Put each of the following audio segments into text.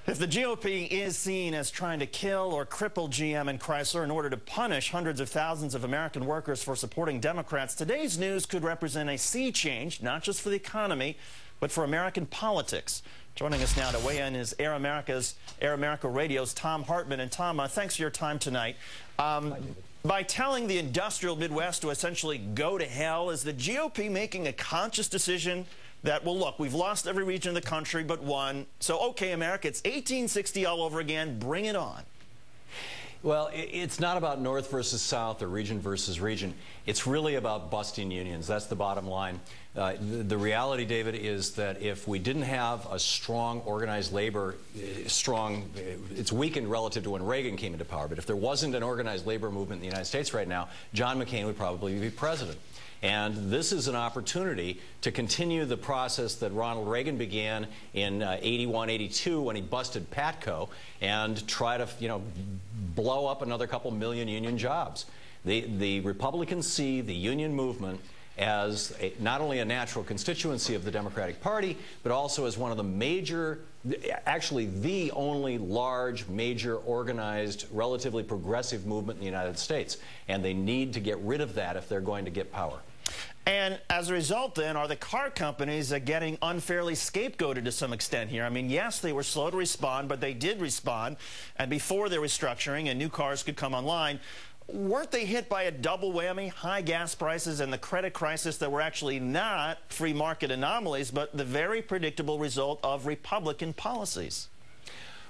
If the GOP is seen as trying to kill or cripple GM and Chrysler in order to punish hundreds of thousands of American workers for supporting Democrats, today's news could represent a sea change, not just for the economy, but for American politics. Joining us now to weigh in is Air America Radio's Thom Hartmann. And Thom, thanks for your time tonight. By telling the industrial Midwest to essentially go to hell, is the GOP making a conscious decision that, well, look, we've lost every region of the country but one, so okay, America, it's 1860 all over again, bring it on? Well, it's not about North versus South or region versus region. It's really about busting unions. That's the bottom line. The reality, David, is that if we didn't have a strong organized labor, it's weakened relative to when Reagan came into power, but if there wasn't an organized labor movement in the United States right now, John McCain would probably be president. And this is an opportunity to continue the process that Ronald Reagan began in 81, 82 when he busted Patco and try to, blow up another couple million union jobs. The Republicans see the union movement as not only a natural constituency of the Democratic Party, but also as one of the major, actually the only large, major, organized, relatively progressive movement in the United States. And they need to get rid of that if they're going to get power. And as a result, then, are the car companies getting unfairly scapegoated to some extent here? I mean, yes, they were slow to respond, but they did respond. And before their restructuring and new cars could come online, weren't they hit by a double whammy, high gas prices and the credit crisis that were actually not free market anomalies, but the very predictable result of Republican policies?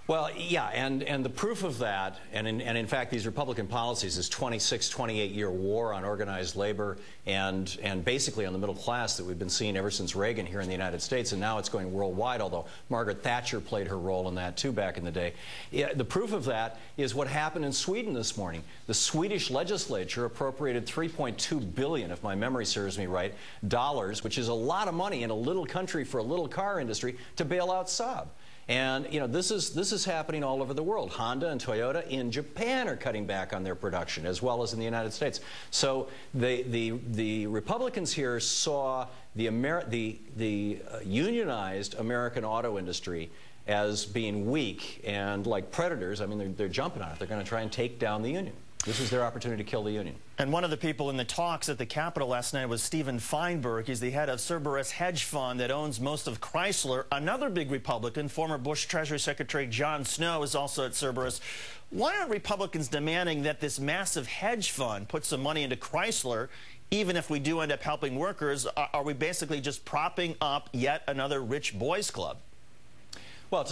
Well, yeah, and the proof of that, and in fact these Republican policies, this 26, 28-year war on organized labor and basically on the middle class that we've been seeing ever since Reagan here in the United States, and now it's going worldwide, although Margaret Thatcher played her role in that too back in the day. Yeah, the proof of that is what happened in Sweden this morning. The Swedish legislature appropriated $3.2 billion, if my memory serves me right, dollars, which is a lot of money in a little country for a little car industry, to bail out Saab. And this is happening all over the world. Honda and Toyota in Japan are cutting back on their production, as well as in the United States. So the Republicans here saw the unionized American auto industry as being weak and like predators. I mean, they're jumping on it. They're going to try and take down the union. This is their opportunity to kill the union. And one of the people in the talks at the Capitol last night was Stephen Feinberg. He's the head of Cerberus hedge fund that owns most of Chrysler. Another big Republican, former Bush Treasury Secretary John Snow, is also at Cerberus. Why aren't Republicans demanding that this massive hedge fund put some money into Chrysler, even if we do end up helping workers? Are we basically just propping up yet another rich boys club? Well,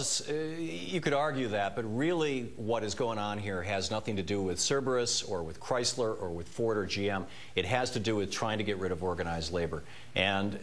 you could argue that, but really what is going on here has nothing to do with Cerberus or with Chrysler or with Ford or GM. It has to do with trying to get rid of organized labor. And,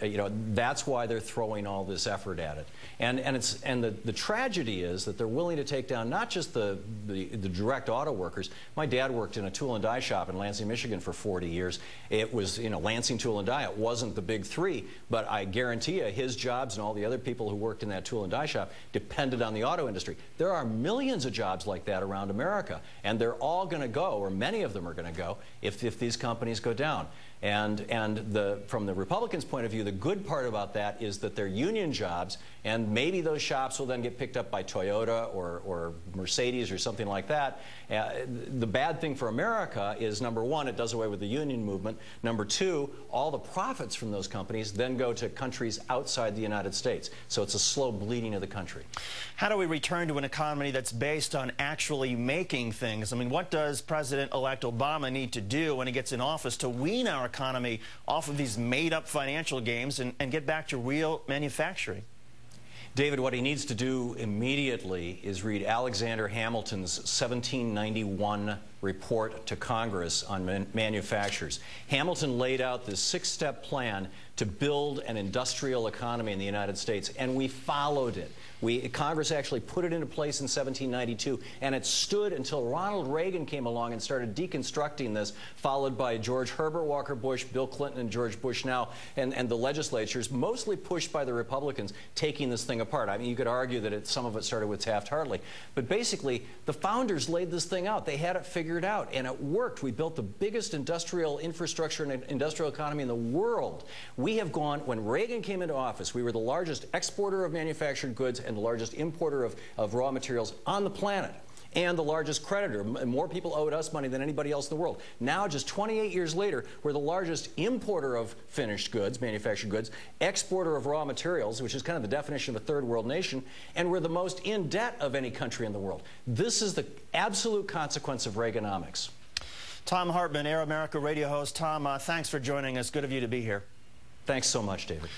that's why they're throwing all this effort at it. And the tragedy is that they're willing to take down not just the direct auto workers. My dad worked in a tool and die shop in Lansing, Michigan for 40 years. It was, Lansing Tool and Die. It wasn't the big three, but I guarantee you his jobs and all the other people who worked in that tool and die shop depended on the auto industry. There are millions of jobs like that around America, and they're all going to go, or many of them are going to go, if these companies go down. And from the Republicans' point of view, the good part about that is that they're union jobs, and maybe those shops will then get picked up by Toyota or Mercedes or something like that. The bad thing for America is, number one, it does away with the union movement. Number two, all the profits from those companies then go to countries outside the United States. So it's a slow bleeding of the country. How do we return to an economy that's based on actually making things? I mean, what does President-elect Obama need to do when he gets in office to wean our economy off of these made-up financial games and get back to real manufacturing? David, what he needs to do immediately is read Alexander Hamilton's 1791 report to Congress on manufacturers. Hamilton laid out this six-step plan to build an industrial economy in the United States, and we followed it. Congress actually put it into place in 1792, and it stood until Ronald Reagan came along and started deconstructing this, followed by George Herbert Walker Bush, Bill Clinton, and George Bush now, and the legislatures, mostly pushed by the Republicans, taking this thing apart. I mean, you could argue that some of it started with Taft-Hartley, but basically, the founders laid this thing out. They had it figured out, and it worked. We built the biggest industrial infrastructure and industrial economy in the world. We have gone, when Reagan came into office, we were the largest exporter of manufactured goods and the largest importer of raw materials on the planet, and the largest creditor. More people owed us money than anybody else in the world. Now, just 28 years later, we're the largest importer of finished goods, manufactured goods, exporter of raw materials, which is kind of the definition of a third world nation, and we're the most in debt of any country in the world. This is the absolute consequence of Reaganomics. Thom Hartmann, Air America radio host. Thom, thanks for joining us. Good of you to be here. Thanks so much, David.